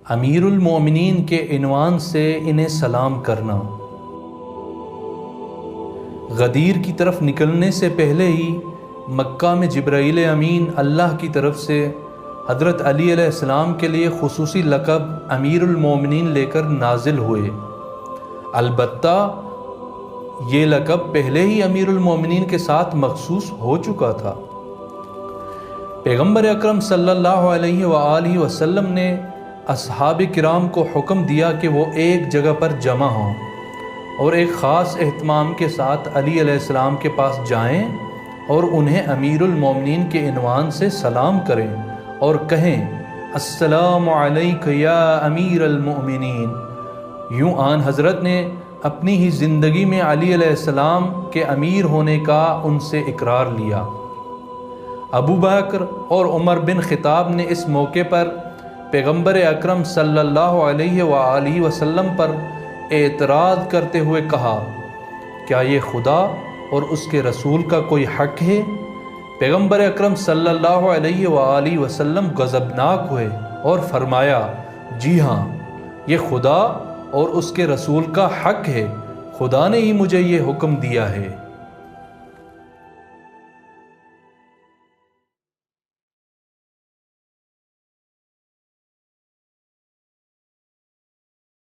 امیر المومنین کے عنوان سے انہیں سلام کرنا۔ غدیر کی طرف نکلنے سے پہلے ہی مکہ میں جبرائیل امین اللہ کی طرف سے حضرت علی علیہ السلام کے لیے خصوصی لقب امیر المومنین لے کر نازل ہوئے۔ البتہ یہ لقب پہلے ہی امیر المومنین کے ساتھ مخصوص ہو چکا تھا۔ پیغمبر اکرم صلی اللہ علیہ وآلہ وسلم نے اصحاب کرام کو حکم دیا کہ وہ ایک جگہ پر جمع ہوں اور ایک خاص اہتمام کے ساتھ علی علیہ السلام کے پاس جائیں اور انہیں امیر المومنین کے عنوان سے سلام کریں اور کہیں السلام علیک یا امیر المؤمنین۔ یوں آن حضرت نے اپنی ہی زندگی میں علی علیہ السلام کے امیر ہونے کا ان سے اقرار لیا۔ ابو بکر اور عمر بن خطاب نے اس موقع پر پیغمبر اکرم صلی اللہ علیہ وآلہ وسلم پر اعتراض کرتے ہوئے کہا، کیا یہ خدا اور اس کے رسول کا کوئی حق ہے؟ پیغمبر اکرم صلی اللہ علیہ وآلہ وسلم غضبناک ہوئے اور فرمایا، جی ہاں، یہ خدا اور اس کے رسول کا حق ہے، خدا نے ہی مجھے یہ حکم دیا ہے۔